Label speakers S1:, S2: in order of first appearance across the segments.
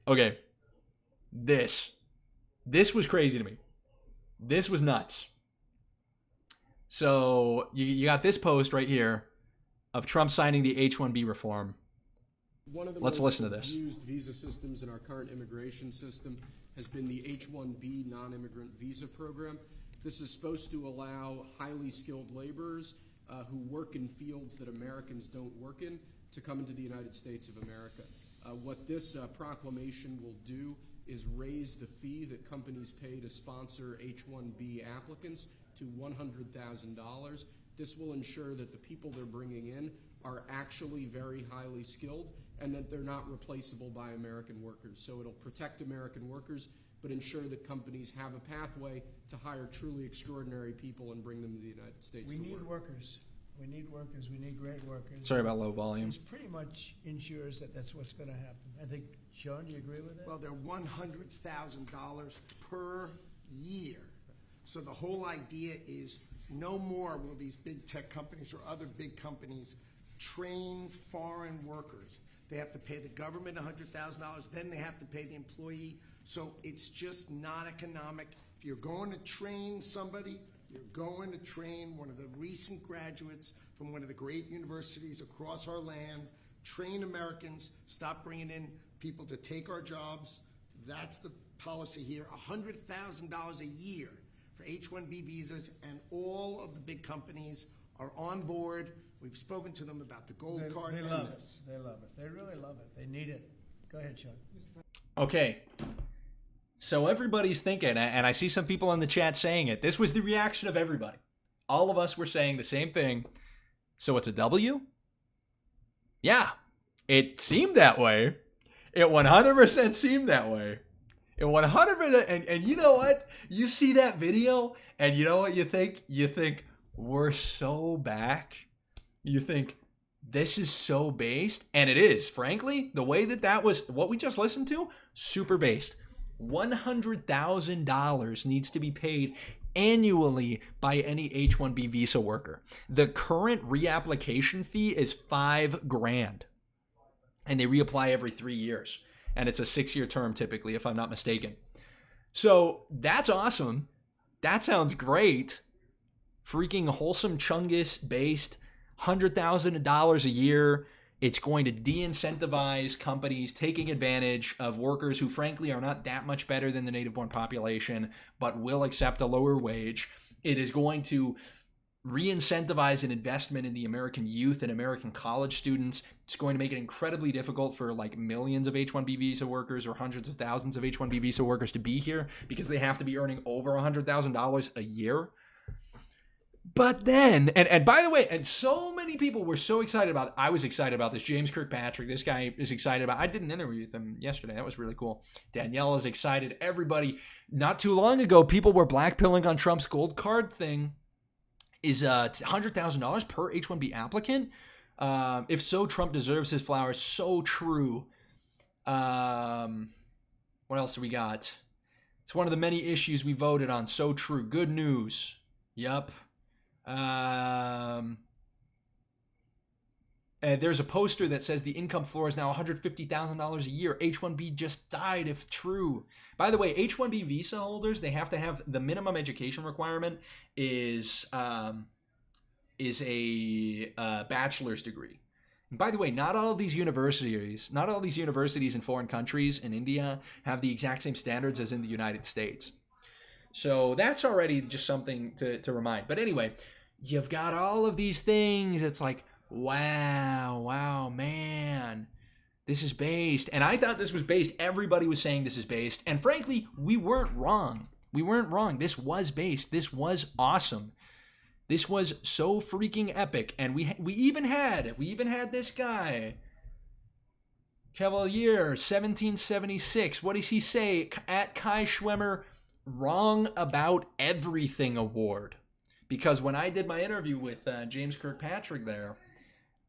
S1: Okay. This was crazy to me. This was nuts. So you got this post right here of Trump signing the H-1B reform. Let's listen to this.
S2: One of the most used visa systems in our current immigration system has been the H-1B non-immigrant visa program. This is supposed to allow highly skilled laborers who work in fields that Americans don't work in to come into the United States of America. What this proclamation will do is raise the fee that companies pay to sponsor H-1B applicants to $100,000. This will ensure that the people they're bringing in are actually very highly skilled and that they're not replaceable by American workers. So it'll protect American workers, but ensure that companies have a pathway to hire truly extraordinary people and bring them to the United States.
S3: We need workers. We need workers. We need great workers.
S1: Sorry about low volume.
S3: This pretty much ensures that that's what's going to happen. I think, Sean, do you agree with that?
S4: Well, they're $100,000 per year. So the whole idea is no more will these big tech companies or other big companies train foreign workers. They have to pay the government $100,000, then they have to pay the employee. So it's just not economic. If you're going to train somebody, you're going to train one of the recent graduates from one of the great universities across our land, train Americans, stop bringing in people to take our jobs. That's the policy here, $100,000 a year for H-1B visas, and all of the big companies are on board. We've spoken to them about the gold card.
S3: They love it. They love it. They really love it. They need it. Go ahead, Sean.
S1: Okay. So everybody's thinking, and I see some people in the chat saying it. This was the reaction of everybody. All of us were saying the same thing. So it's a W? Yeah. It seemed that way. It 100% seemed that way. It 100%. And you know what? You see that video, and you know what you think? You think, we're so back. You think, this is so based. And it is. Frankly, the way that was, what we just listened to, super based. $100,000 needs to be paid annually by any H-1B visa worker. The current reapplication fee is $5,000, and they reapply every 3 years, and it's a 6-year term typically, if I'm not mistaken. So that's awesome. That sounds great. Freaking wholesome Chungus based $100,000 a year. It's going to de-incentivize companies taking advantage of workers who frankly are not that much better than the native-born population, but will accept a lower wage. It is going to re-incentivize an investment in the American youth and American college students. It's going to make it incredibly difficult for like millions of H-1B visa workers or hundreds of thousands of H-1B visa workers to be here because they have to be earning over $100,000 a year. But then, and by the way, and so many people were so excited about it. I was excited about this. James Kirkpatrick, this guy is excited about it. I did an interview with him yesterday. That was really cool. Danielle is excited. Everybody, not too long ago, people were blackpilling on Trump's gold card thing. Is $100,000 per H-1B applicant? If so, Trump deserves his flowers. So true. What else do we got? It's one of the many issues we voted on. So true. Good news. Yep. And there's a poster that says the income floor is now $150,000 a year. H-1B just died if true. By the way, H-1B visa holders, they have to have the minimum education requirement is a bachelor's degree. And by the way, not all of these universities in foreign countries in India have the exact same standards as in the United States. So that's already just something to remind. But anyway, you've got all of these things. It's like, wow, man, this is based. And I thought this was based. Everybody was saying this is based. And frankly, we weren't wrong. This was based. This was awesome. This was so freaking epic. And we even had this guy, Cavalier, 1776. What does he say? At Kai Schwemmer, Wrong About Everything Award. Because when I did my interview with James Kirkpatrick there,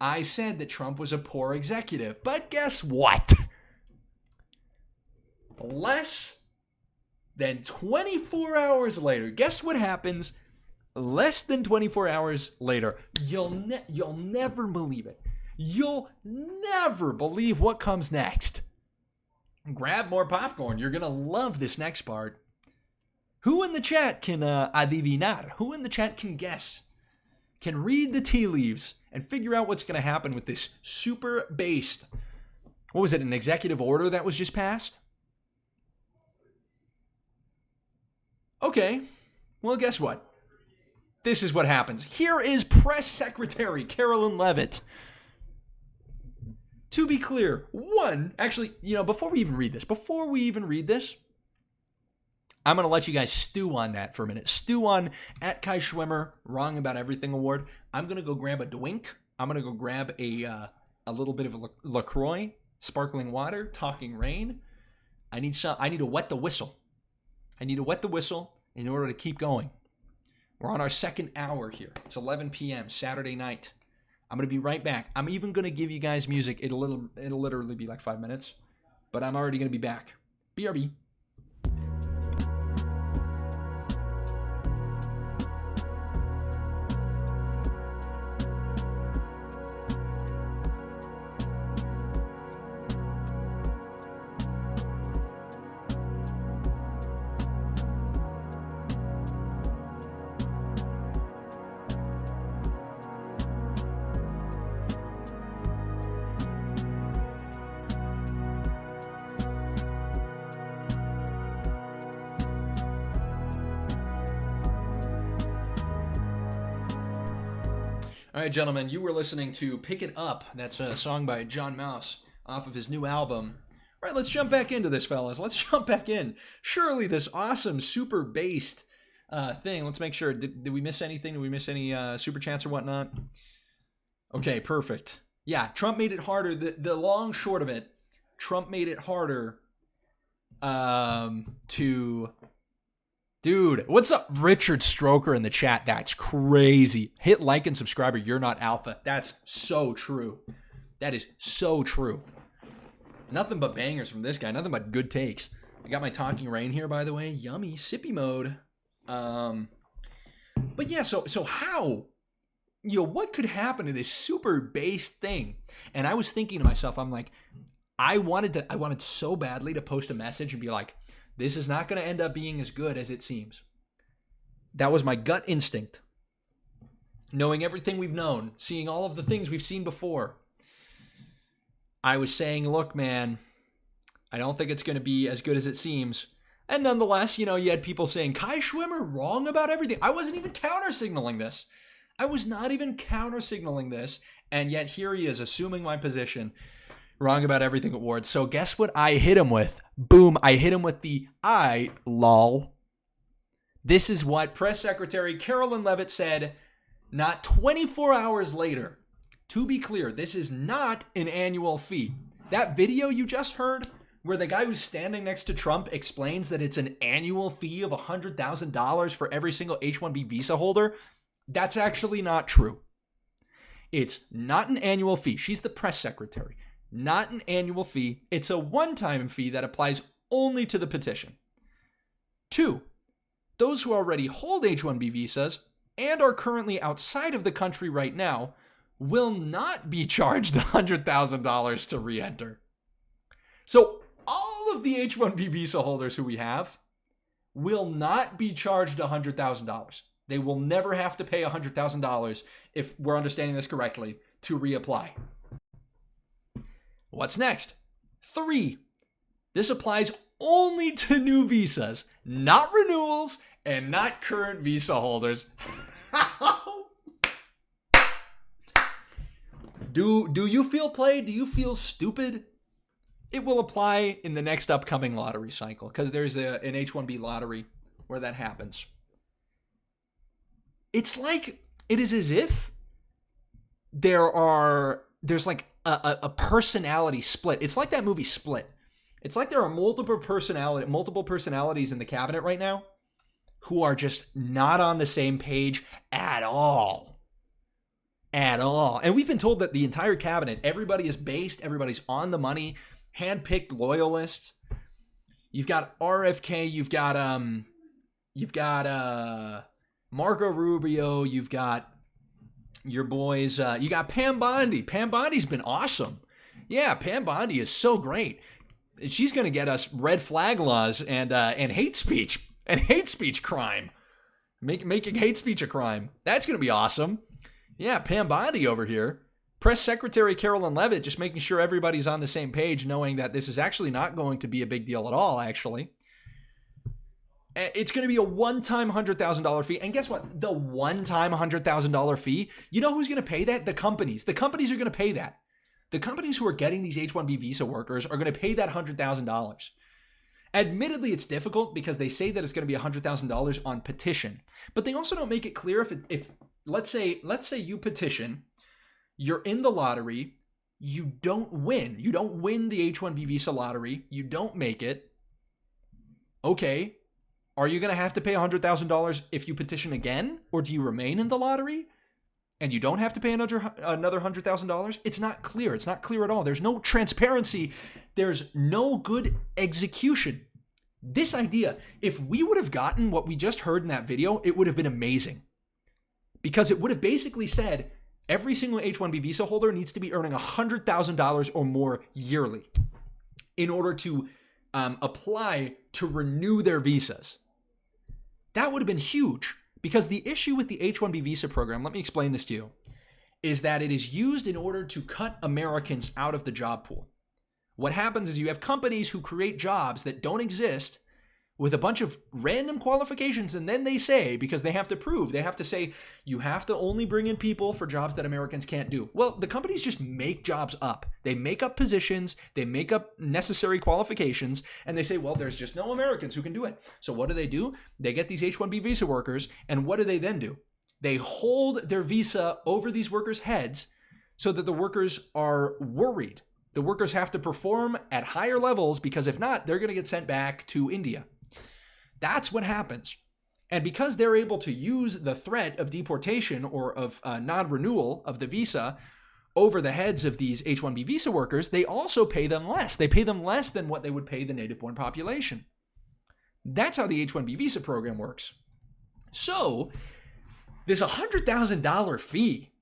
S1: I said that Trump was a poor executive. But guess what? Less than 24 hours later, guess what happens? Less than 24 hours later, you'll never believe it. You'll never believe what comes next. grab more popcorn. You're going to love this next part. Who in the chat can adivinar? Who in the chat can guess? Can read the tea leaves and figure out what's going to happen with this super based, what was it, an executive order that was just passed? Okay, well, guess what? This is what happens. Here is Press Secretary Carolyn Leavitt. To be clear, actually, before we even read this, I'm going to let you guys stew on that for a minute. Stew on at Kai Schwimmer, Wrong About Everything Award. I'm going to go grab a drink. I'm going to go grab a little bit of LaCroix, sparkling water, talking rain. I need to wet the whistle. I need to wet the whistle in order to keep going. We're on our second hour here. It's 11 p.m. Saturday night. I'm going to be right back. I'm even going to give you guys music. It'll literally be like 5 minutes, but I'm already going to be back. BRB. All right, gentlemen, you were listening to Pick It Up. That's a song by John Mouse off of his new album. All right, let's jump back into this, fellas. Let's jump back in. Surely this awesome, super based thing. Let's make sure. Did we miss anything? Did we miss any super chats or whatnot? Okay, perfect. Yeah, Trump made it harder. The long short of it, Trump made it harder to... Dude, what's up, Richard Stroker in the chat? That's crazy. Hit like and subscribe or you're not alpha. That's so true. That is so true. Nothing but bangers from this guy. Nothing but good takes. I got my talking rain here, by the way. Yummy, sippy mode. But yeah, so how? What could happen to this super based thing? And I was thinking to myself, I'm like, I wanted so badly to post a message and be like, this is not going to end up being as good as it seems. That was my gut instinct. Knowing everything we've known, seeing all of the things we've seen before. I was saying, look, man, I don't think it's going to be as good as it seems. And nonetheless, you had people saying, Kai Schwimmer, wrong about everything. I wasn't even counter-signaling this. I was not even counter-signaling this. And yet here he is, assuming my position. Wrong About Everything award. So guess what I hit him with? Boom, I hit him with the lol. This is what Press Secretary Carolyn Leavitt said not 24 hours later. To be clear, this is not an annual fee. That video you just heard, where the guy who's standing next to Trump explains that it's an annual fee of $100,000 for every single H-1B visa holder, that's actually not true. It's not an annual fee. She's the press secretary. Not an annual fee. It's a one-time fee that applies only to the petition. 2, those who already hold H-1B visas and are currently outside of the country right now will not be charged $100,000 to re-enter. So all of the H-1B visa holders who we have will not be charged $100,000. They will never have to pay $100,000, if we're understanding this correctly, to reapply. What's next? 3, this applies only to new visas, not renewals and not current visa holders. Do you feel played? Do you feel stupid? It will apply in the next upcoming lottery cycle because there's an H-1B lottery where that happens. It's like, it is as if there's like a personality split. It's like that movie Split. It's like there are multiple personalities in the cabinet right now who are just not on the same page at all. At all. And we've been told that the entire cabinet, everybody is based, everybody's on the money, handpicked loyalists. You've got RFK, you've got Marco Rubio, you've got your boys, you got Pam Bondi. Pam Bondi's been awesome. Yeah, Pam Bondi is so great. she's going to get us red flag laws and hate speech crime. Making hate speech a crime. That's going to be awesome. Yeah, Pam Bondi over here. Press Secretary Carolyn Leavitt just making sure everybody's on the same page, knowing that this is actually not going to be a big deal at all, actually. It's going to be a one-time $100,000 fee. And guess what? The one-time $100,000 fee, you know who's going to pay that? The companies. The companies are going to pay that. The companies who are getting these H-1B visa workers are going to pay that $100,000. Admittedly, it's difficult because they say that it's going to be $100,000 on petition. But they also don't make it clear if let's say you petition, you're in the lottery, you don't win. You don't win the H-1B visa lottery. You don't make it. Okay. Are you going to have to pay $100,000 if you petition again? Or do you remain in the lottery and you don't have to pay another $100,000? It's not clear. It's not clear at all. There's no transparency. There's no good execution. This idea, if we would have gotten what we just heard in that video, it would have been amazing. Because it would have basically said every single H-1B visa holder needs to be earning $100,000 or more yearly in order to apply to renew their visas. That would have been huge, because the issue with the H-1B visa program, let me explain this to you, is that it is used in order to cut Americans out of the job pool. What happens is you have companies who create jobs that don't exist with a bunch of random qualifications, and then they say, because they have to prove, they have to say, you have to only bring in people for jobs that Americans can't do. Well, the companies just make jobs up. They make up positions, they make up necessary qualifications, and they say, well, there's just no Americans who can do it. So what do? They get these H-1B visa workers, and what do they then do? They hold their visa over these workers' heads so that the workers are worried. The workers have to perform at higher levels, because if not, they're going to get sent back to India. That's what happens. And because they're able to use the threat of deportation or of non-renewal of the visa over the heads of these H-1B visa workers, they also pay them less. They pay them less than what they would pay the native-born population. That's how the H-1B visa program works. So this $100,000 fee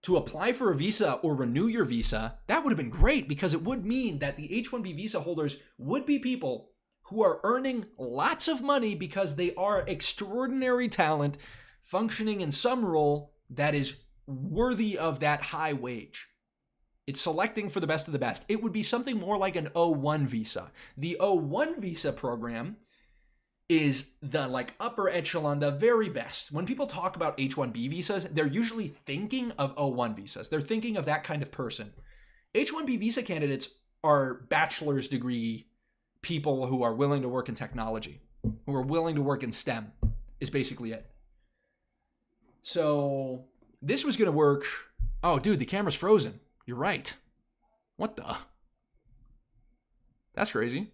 S1: to apply for a visa or renew your visa, that would have been great, because it would mean that the H-1B visa holders would be people who are earning lots of money because they are extraordinary talent functioning in some role that is worthy of that high wage. It's selecting for the best of the best. It would be something more like an O1 visa. The O1 visa program is the upper echelon, the very best. When people talk about H-1B visas, they're usually thinking of O1 visas. They're thinking of that kind of person. H-1B visa candidates are bachelor's degree people who are willing to work in technology, who are willing to work in STEM, is basically it. So this was going to work. Oh, dude, the camera's frozen. You're right. What the? That's crazy.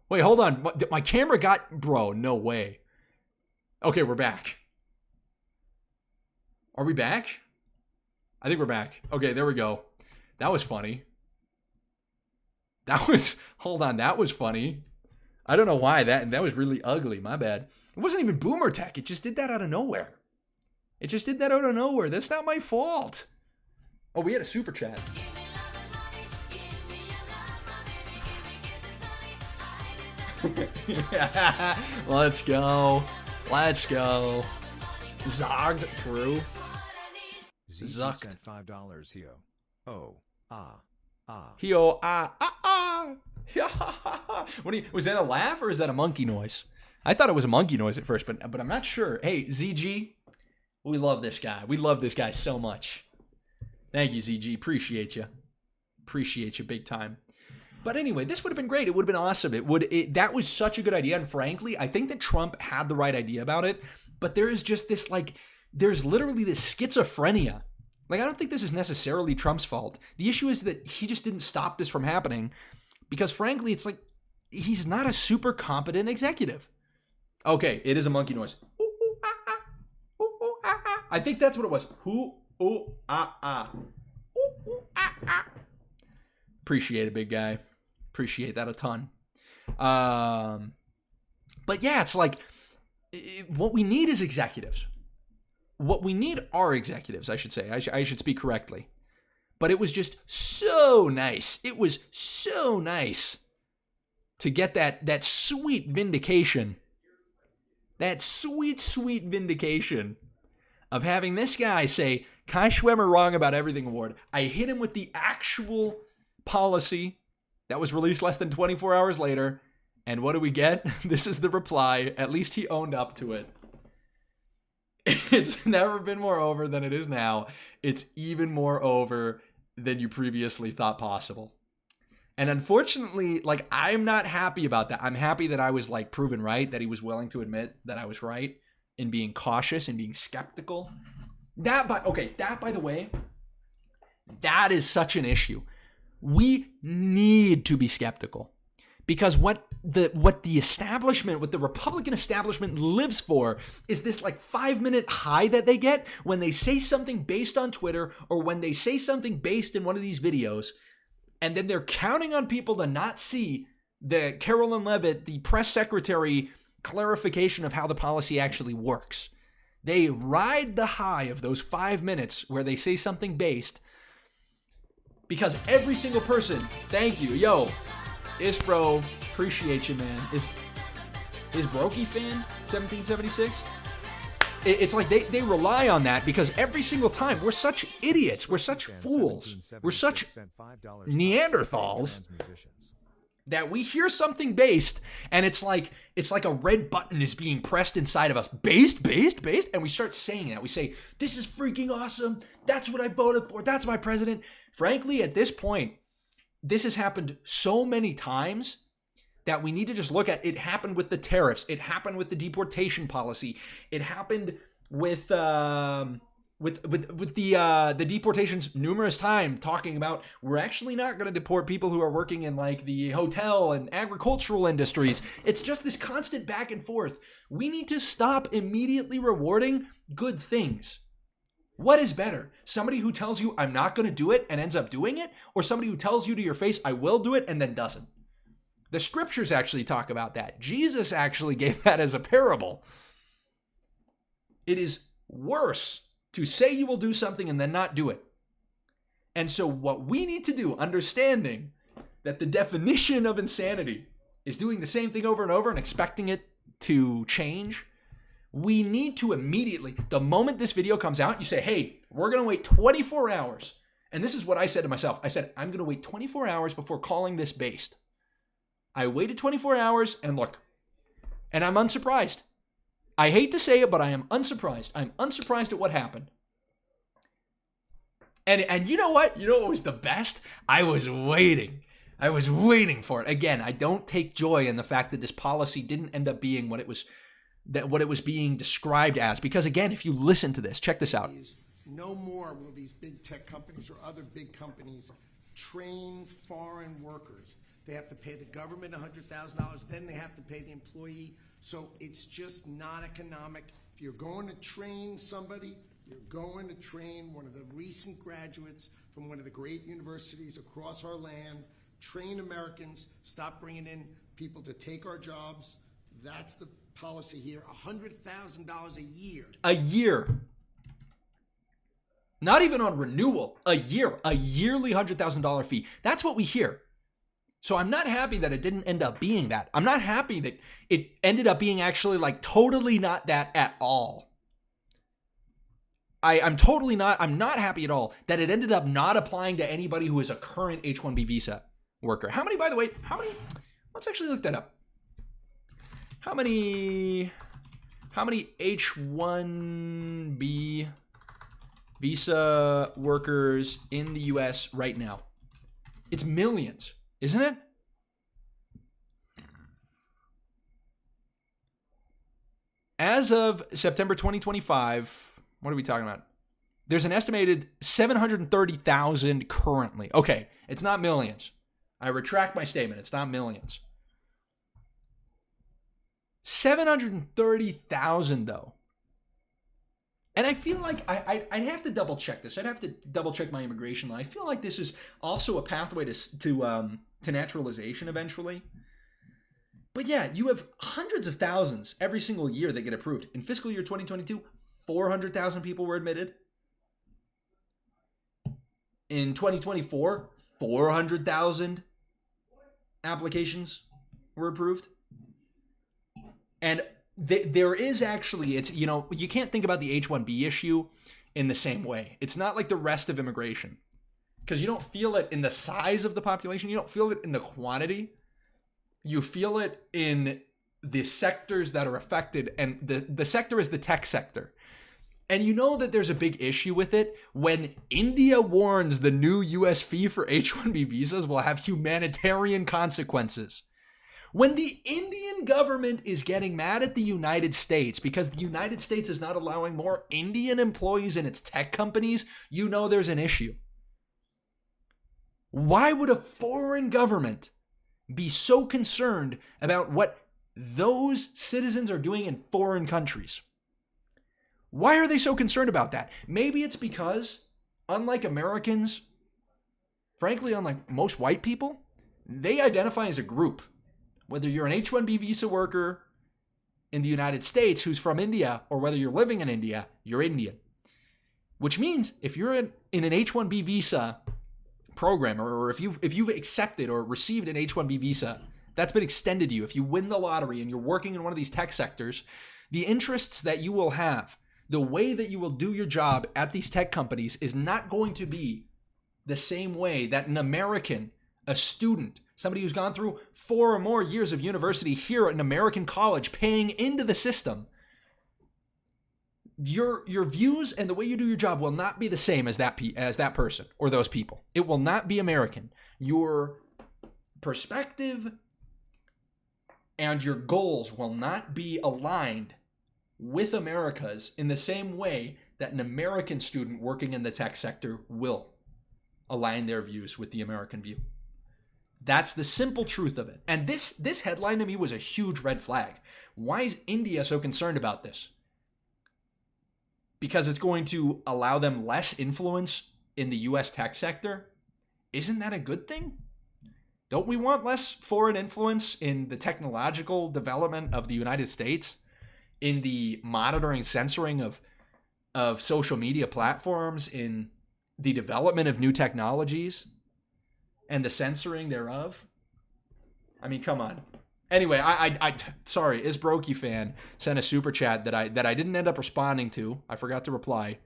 S1: Wait, hold on. My camera got... Bro, no way. Okay, we're back. Are we back? I think we're back. Okay, there we go. That was funny. Hold on, that was funny. I don't know why. That was really ugly. My bad. It wasn't even boomer tech. It just did that out of nowhere. That's not my fault. Oh, we had a super chat. Let's go. Zogged through.
S5: Zucked. Sent $5 here. Oh, ah.
S1: Hio, was that a laugh or is that a monkey noise? I thought it was a monkey noise at first, but I'm not sure. Hey, ZG, we love this guy. We love this guy so much. Thank you, ZG. Appreciate you big time. But anyway, this would have been great. It would have been awesome. That was such a good idea. And frankly, I think that Trump had the right idea about it. But there is just this there's literally this schizophrenia. I don't think this is necessarily Trump's fault. The issue is that he just didn't stop this from happening because, frankly, it's he's not a super competent executive. Okay, it is a monkey noise. I think that's what it was. Appreciate it, big guy. Appreciate that a ton. But yeah, it's what we need is executives. What we need are executives, I should say. I should speak correctly. But it was just so nice. It was so nice to get that sweet vindication. That sweet, sweet vindication of having this guy say, Kai Schwemmer wrong about everything award. I hit him with the actual policy that was released less than 24 hours later. And what do we get? This is the reply. At least he owned up to it. It's never been more over than it is now. It's even more over than you previously thought possible. And unfortunately, like, I'm not happy about that. I'm happy that I was like proven right, that he was willing to admit that I was right in being cautious and being skeptical. That, by the way, that is such an issue. We need to be skeptical. Because what the establishment, what the Republican establishment lives for is this like 5-minute high that they get when they say something based on Twitter or when they say something based in one of these videos, and then they're counting on people to not see the Carolyn Leavitt, the press secretary, clarification of how the policy actually works. They ride the high of those 5 minutes where they say something based because every single person, thank you, yo, Isbro, appreciate you, man. Is Brokey fan 1776? It's like they rely on that because every single time we're such idiots, we're such fools, we're such Neanderthals that we hear something based and it's like a red button is being pressed inside of us. Based, and we start saying that. We say, this is freaking awesome. That's what I voted for. That's my president. Frankly, at this point, this has happened so many times that we need to just look at it. Happened with the tariffs. It happened with the deportation policy. It happened with the deportations numerous times, talking about we're actually not going to deport people who are working in like the hotel and agricultural industries. It's just this constant back and forth. We need to stop immediately rewarding good things. What is better? Somebody who tells you I'm not going to do it and ends up doing it, or somebody who tells you to your face I will do it and then doesn't? The scriptures actually talk about that. Jesus actually gave that as a parable. It is worse to say you will do something and then not do it. And so what we need to do, understanding that the definition of insanity is doing the same thing over and over and expecting it to change, we need to immediately, the moment this video comes out, you say, hey, we're going to wait 24 hours. And this is what I said to myself. I said, I'm going to wait 24 hours before calling this based. I waited 24 hours and look, and I'm unsurprised. I hate to say it, but I am unsurprised. I'm unsurprised at what happened. And you know what? You know what was the best? I was waiting for it. Again, I don't take joy in the fact that this policy didn't end up being what it was being described as. Because again, if you listen to this, check this out.
S4: No more will these big tech companies or other big companies train foreign workers. They have to pay the government $100,000, then they have to pay the employee. So it's just not economic. If you're going to train somebody, you're going to train one of the recent graduates from one of the great universities across our land. Train Americans, stop bringing in people to take our jobs. That's the policy here. $100,000 a year.
S1: A year. Not even on renewal. A year. A yearly $100,000 fee. That's what we hear. So I'm not happy that it didn't end up being that. I'm not happy that it ended up being actually like totally not that at all. I'm not happy at all that it ended up not applying to anybody who is a current H-1B visa worker. How many, by the way, let's actually look that up. How many H-1B visa workers in the US right now? It's millions. Isn't it? As of September 2025, what are we talking about? There's an estimated 730,000 currently. Okay, it's not millions. I retract my statement. It's not millions. 730,000 though. And I feel like I'd have to double check this. I'd have to double check my immigration law. I feel like this is also a pathway to naturalization eventually. But yeah, you have hundreds of thousands every single year that get approved. In fiscal year 2022, 400,000 people were admitted. In 2024, 400,000 applications were approved. And there is actually, it's, you know, you can't think about the H-1B issue in the same way. It's not like the rest of immigration, because you don't feel it in the size of the population. You don't feel it in the quantity. You feel it in the sectors that are affected, and the sector is the tech sector. And you know that there's a big issue with it when India warns the new US fee for H-1B visas will have humanitarian consequences. When the Indian government is getting mad at the United States because the United States is not allowing more Indian employees in its tech companies, you know there's an issue. Why would a foreign government be so concerned about what those citizens are doing in foreign countries? Why are they so concerned about that? Maybe it's because, unlike Americans, frankly, unlike most white people, they identify as a group. Whether you're an H-1B visa worker in the United States who's from India, or whether you're living in India, you're Indian. Which means if you're in an H-1B visa program, or if you've accepted or received an H-1B visa that's been extended to you, if you win the lottery and you're working in one of these tech sectors, the interests that you will have, the way that you will do your job at these tech companies is not going to be the same way that an American, a student, somebody who's gone through 4 or more years of university here at an American college paying into the system, your views and the way you do your job will not be the same as that person or those people. It will not be American. Your perspective and your goals will not be aligned with America's in the same way that an American student working in the tech sector will align their views with the American view. That's the simple truth of it. And this headline to me was a huge red flag. Why is India so concerned about this? Because it's going to allow them less influence in the US tech sector? Isn't that a good thing? Don't we want less foreign influence in the technological development of the United States? In the monitoring, censoring of social media platforms, in the development of new technologies, and the censoring thereof? I mean, come on. Anyway, I sorry, Isbrokey fan sent a super chat that I didn't end up responding to. I forgot to reply.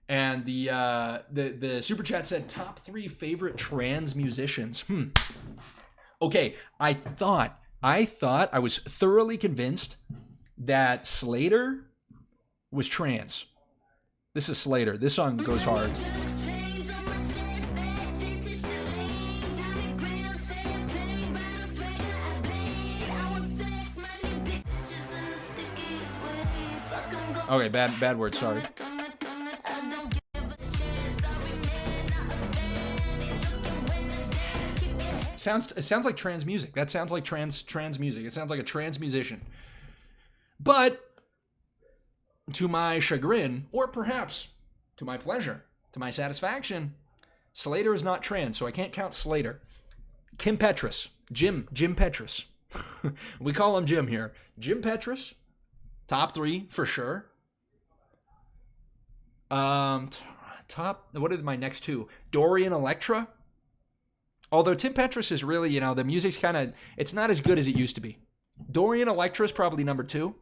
S1: And the super chat said top 3 favorite trans musicians. Okay, I thought I was thoroughly convinced that Slater was trans. This is Slater. This song goes hard. Okay, bad word, sorry. It sounds like trans music. That sounds like trans music. It sounds like a trans musician. But to my chagrin, or perhaps to my pleasure, to my satisfaction, Slater is not trans, so I can't count Slater. Jim Petrus. We call him Jim here. Jim Petrus, top 3 for sure. What are my next 2? Dorian Electra. Although Tim Petrus is really, the music's kind of, it's not as good as it used to be. Dorian Electra is probably number 2.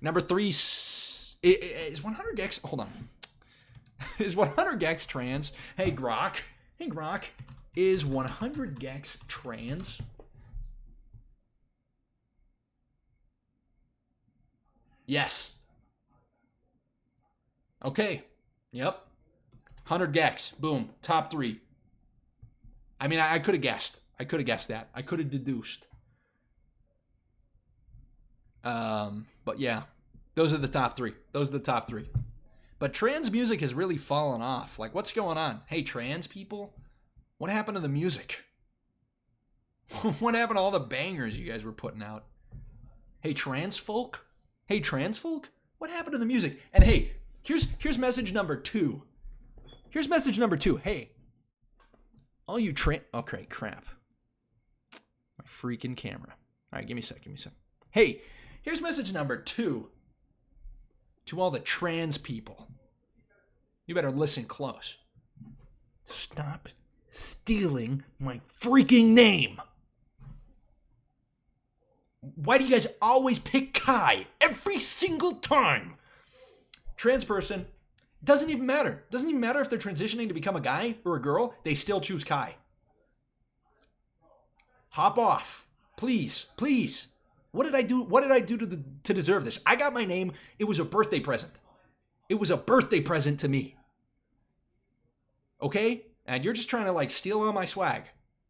S1: Number 3 is 100 Gex. Hold on. Is 100 Gex trans? Hey, Grok. Is 100 Gex trans? Yes. Okay. Yep. 100 Gex. Boom. Top 3. I mean, I could have guessed. I could have guessed that. I could have deduced. But yeah, those are the top 3. But trans music has really fallen off. Like, what's going on? Hey, trans people, what happened to the music? What happened to all the bangers you guys were putting out? Hey, trans folk, what happened to the music? And hey, here's message number 2. Hey, all you okay, crap. My freaking camera. All right, give me a sec. Hey, here's message number 2 to all the trans people. You better listen close. Stop stealing my freaking name. Why do you guys always pick Kai every single time? Trans person, doesn't even matter. Doesn't even matter if they're transitioning to become a guy or a girl. They still choose Kai. Hop off. Please, please. What did I do? What did I do to deserve this? I got my name. It was a birthday present. It was a birthday present to me. Okay? And you're just trying to like steal all my swag.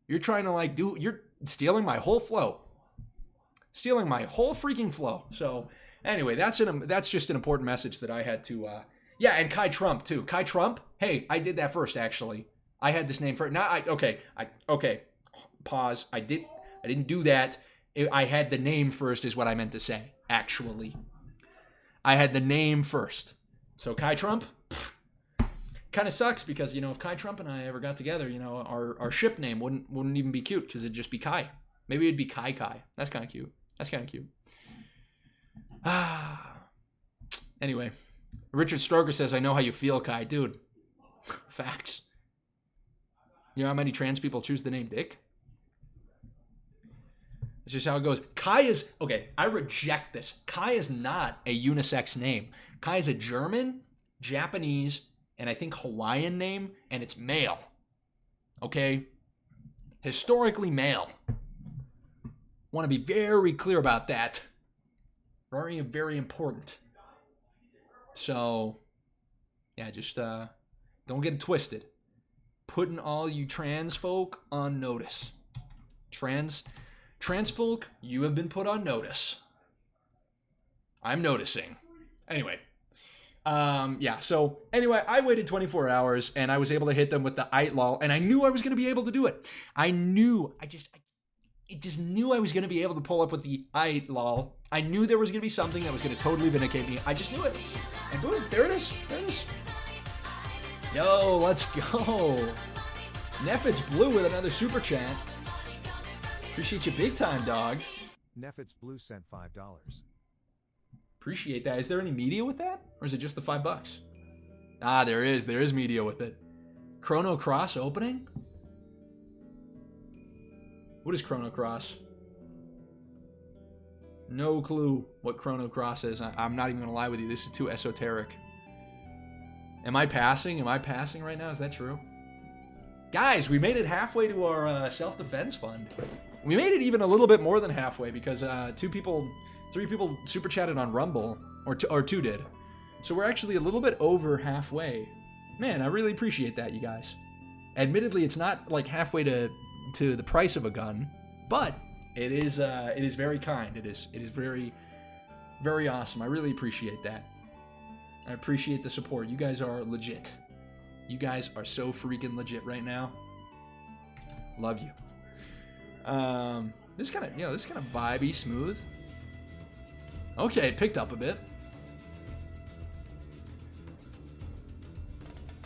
S1: You're trying to like you're stealing my whole flow. Stealing my whole freaking flow. So anyway, that's just an important message that I had to, yeah, and Kai Trump too. Kai Trump, hey, I did that first actually. I had this name first. Okay, pause. I didn't do that. I had the name first is what I meant to say, actually. I had the name first. So Kai Trump, kind of sucks because, you know, if Kai Trump and I ever got together, you know, our ship name wouldn't even be cute because it'd just be Kai. Maybe it'd be Kai Kai. That's kind of cute. Anyway, Richard Stroger says, I know how you feel, Kai. Dude, facts. You know how many trans people choose the name Dick? It's just how it goes. Kai is, okay, I reject this. Kai is not a unisex name. Kai is a German, Japanese, and I think Hawaiian name, and it's male. Okay? Historically male. Want to be very clear about that. Very, very important. So, yeah, just don't get it twisted. Putting all you trans folk on notice. Trans folk, you have been put on notice. I'm noticing. Anyway. Yeah, so anyway, I waited 24 hours and I was able to hit them with the ITLOL, and I knew I was going to be able to do it. I just knew I was going to be able to pull up with the ITLOL. I knew there was going to be something that was going to totally vindicate me. I just knew it. And boom, there it is. There it is. Yo, let's go. Neffits Blue with another super chat. Appreciate you big time, dog.
S5: Neffits Blue sent $5.
S1: Appreciate that. Is there any media with that? Or is it just the $5? Ah, there is. There is media with it. Chrono Cross opening? What is Chrono Cross? No clue what Chrono Cross is. I'm not even going to lie with you. This is too esoteric. Am I passing? Am I passing right now? Is that true? Guys, we made it halfway to our self-defense fund. We made it even a little bit more than halfway because 3 people super chatted on Rumble, or two did. So we're actually a little bit over halfway. Man, I really appreciate that, you guys. Admittedly, it's not like halfway to the price of a gun, but it is very kind. It is very, very awesome. I really appreciate that. I appreciate the support. You guys are legit. You guys are so freaking legit right now. Love you. This kind of vibey, smooth. Okay, it picked up a bit.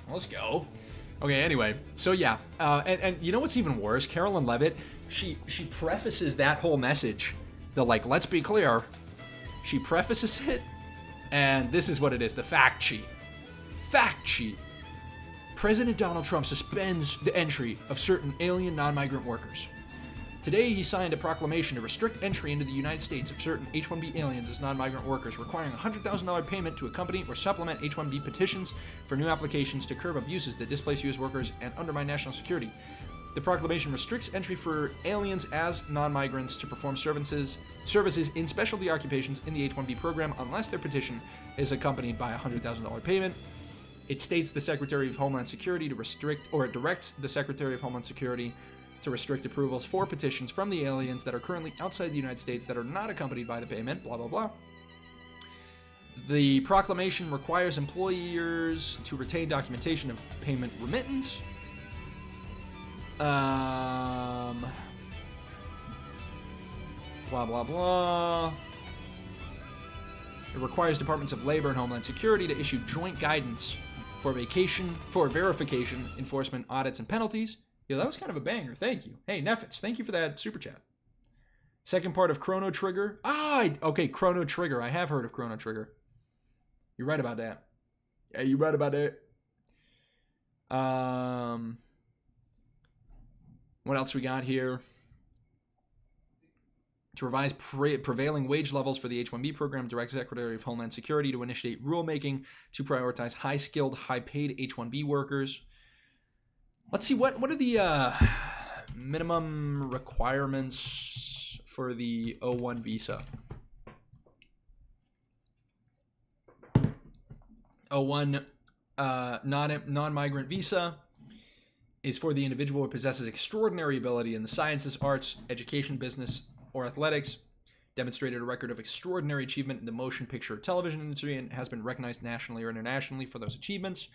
S1: Let's go. Okay, anyway, so yeah, and you know what's even worse? Carolyn Levitt, she prefaces that whole message, the like, let's be clear. She prefaces it, and this is what it is, the fact sheet. Fact sheet. President Donald Trump suspends the entry of certain alien non-migrant workers. Today, he signed a proclamation to restrict entry into the United States of certain H-1B aliens as non-migrant workers, requiring a $100,000 payment to accompany or supplement H-1B petitions for new applications to curb abuses that displace U.S. workers and undermine national security. The proclamation restricts entry for aliens as non-migrants to perform services in specialty occupations in the H-1B program unless their petition is accompanied by a $100,000 payment. It states the Secretary of Homeland Security to restrict, or it directs the Secretary of Homeland Security to restrict approvals for petitions from the aliens that are currently outside the United States that are not accompanied by the payment, blah, blah, blah. The proclamation requires employers to retain documentation of payment remittance. Blah, blah, blah. It requires Departments of Labor and Homeland Security to issue joint guidance for verification, enforcement, audits, and penalties. Yo, that was kind of a banger. Thank you. Hey, Neffits, thank you for that super chat. Second part of Chrono Trigger. Okay, Chrono Trigger. I have heard of Chrono Trigger. You're right about that. Yeah, you're right about that. What else we got here? To revise prevailing wage levels for the H-1B program, direct Secretary of Homeland Security to initiate rulemaking to prioritize high-skilled, high-paid H-1B workers. Let's see, what are the minimum requirements for the O-1 visa? O-1 non-migrant visa is for the individual who possesses extraordinary ability in the sciences, arts, education, business, or athletics, demonstrated a record of extraordinary achievement in the motion picture or television industry, and has been recognized nationally or internationally for those achievements.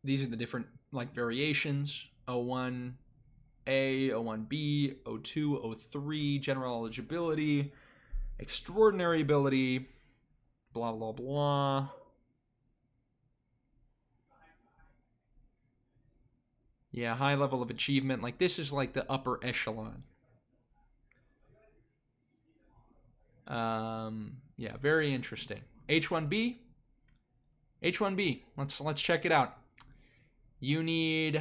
S1: These are the different variations: O1A, O1B, O2, O3, general eligibility, extraordinary ability, blah, blah, blah. Yeah, high level of achievement. This is the upper echelon. Yeah, very interesting. H-1B. H-1B. Let's check it out. You need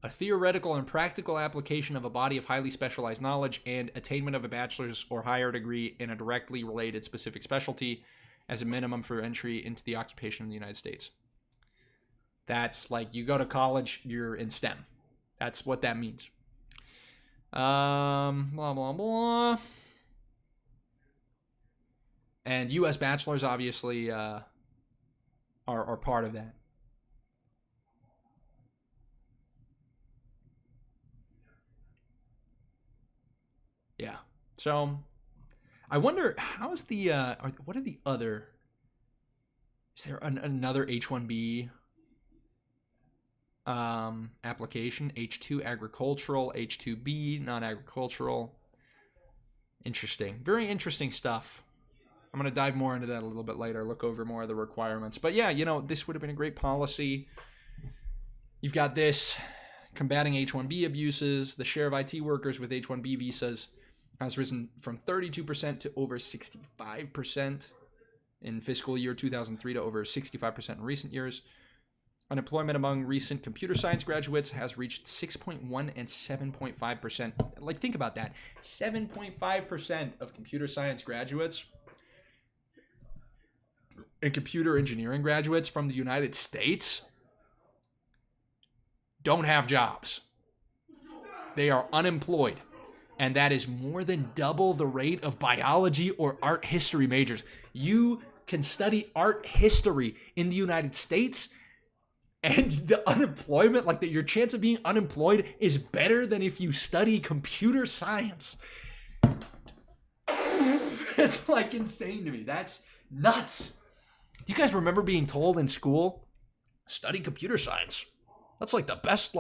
S1: a theoretical and practical application of a body of highly specialized knowledge and attainment of a bachelor's or higher degree in a directly related specific specialty as a minimum for entry into the occupation in the United States. That's you go to college, you're in STEM. That's what that means. Blah, blah, blah. And U.S. bachelors obviously are part of that. Yeah. So I wonder, how's the what are the other? Is there another H-1B application? H-2 agricultural, H-2B non-agricultural. Interesting. Very interesting stuff. I'm going to dive more into that a little bit later, look over more of the requirements. But yeah, this would have been a great policy. You've got this: combating H-1B abuses. The share of IT workers with H-1B visas has risen from 32% to over 65% in fiscal year 2003 to over 65% in recent years. Unemployment among recent computer science graduates has reached 6.1 and 7.5%. Think about that. 7.5% of computer science graduates and computer engineering graduates from the United States don't have jobs. They are unemployed. And that is more than double the rate of biology or art history majors. You can study art history in the United States, and the unemployment, your chance of being unemployed is better than if you study computer science. It's insane to me. That's nuts. Do you guys remember being told in school, study computer science? That's the best,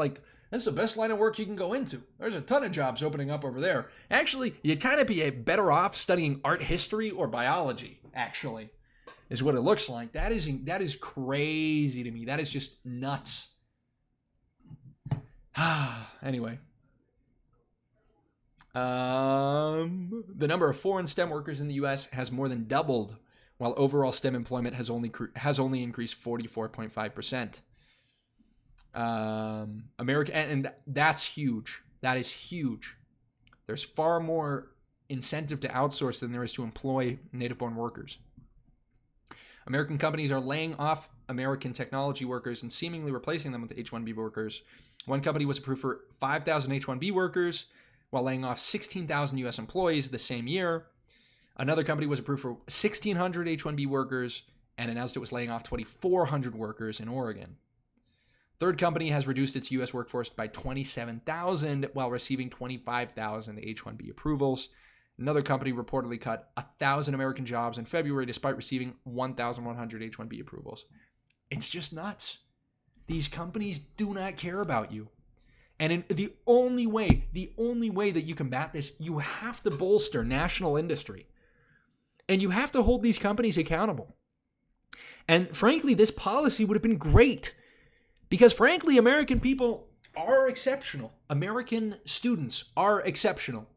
S1: that's the best line of work you can go into. There's a ton of jobs opening up over there. Actually, you'd kind of be better off studying art history or biology, actually, is what it looks like. That is crazy to me. That is just nuts. Anyway. The number of foreign STEM workers in the U.S. has more than doubled, while overall STEM employment has only increased 44.5%. America, and that's huge. That is huge. There's far more incentive to outsource than there is to employ native-born workers. American companies are laying off American technology workers and seemingly replacing them with H-1B workers. One company was approved for 5,000 H-1B workers while laying off 16,000 U.S. employees the same year. Another company was approved for 1,600 H-1B workers and announced it was laying off 2,400 workers in Oregon. Third company has reduced its U.S. workforce by 27,000 while receiving 25,000 H-1B approvals. Another company reportedly cut 1,000 American jobs in February despite receiving 1,100 H-1B approvals. It's just nuts. These companies do not care about you. And the only way that you combat this, you have to bolster national industry. And you have to hold these companies accountable. And frankly, this policy would have been great. Because frankly, American people are exceptional. American students are exceptional.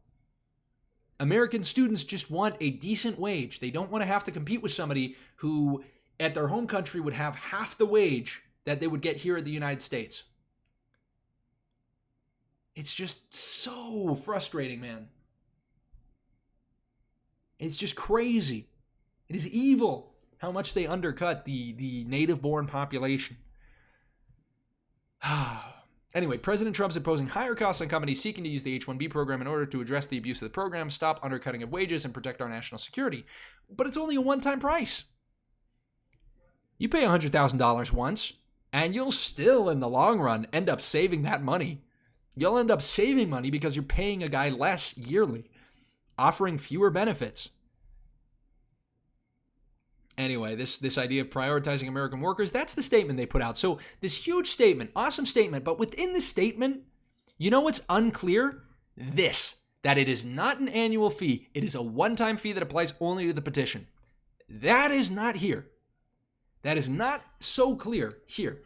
S1: American students just want a decent wage. They don't want to have to compete with somebody who at their home country would have half the wage that they would get here in the United States. It's just so frustrating, man. It's just crazy. It is evil how much they undercut the native-born population. Anyway, President Trump's imposing higher costs on companies seeking to use the H-1B program in order to address the abuse of the program, stop undercutting of wages, and protect our national security. But it's only a one-time price. You pay $100,000 once, and you'll still, in the long run, end up saving that money. You'll end up saving money because you're paying a guy less yearly, offering fewer benefits. Anyway, this idea of prioritizing American workers, that's the statement they put out. So this huge statement, awesome statement, but within the statement, you know what's unclear? That it is not an annual fee. It is a one-time fee that applies only to the petition. That is not here. That is not so clear here.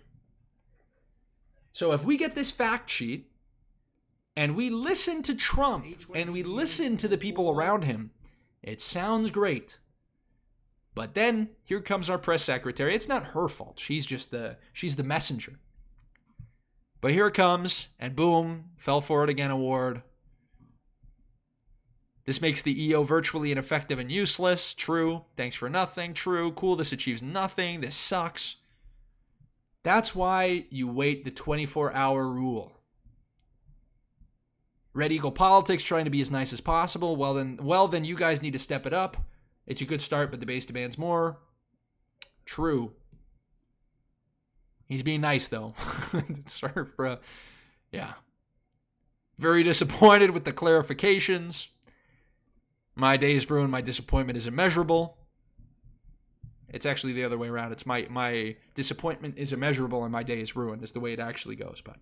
S1: So if we get this fact sheet and we listen to Trump and we listen to the people around him, it sounds great. But then here comes our press secretary. It's not her fault. She's the messenger. But here it comes, and boom, fell for it again award. This makes the EO virtually ineffective and useless. True. Thanks for nothing. True. Cool. This achieves nothing. This sucks. That's why you wait the 24-hour rule. Red Eagle Politics trying to be as nice as possible. Well then you guys need to step it up. It's a good start, but the base demands more. True. He's being nice, though. Sorry, bro. Yeah. Very disappointed with the clarifications. My day is ruined. My disappointment is immeasurable. It's actually the other way around. It's my disappointment is immeasurable and my day is ruined is the way it actually goes. But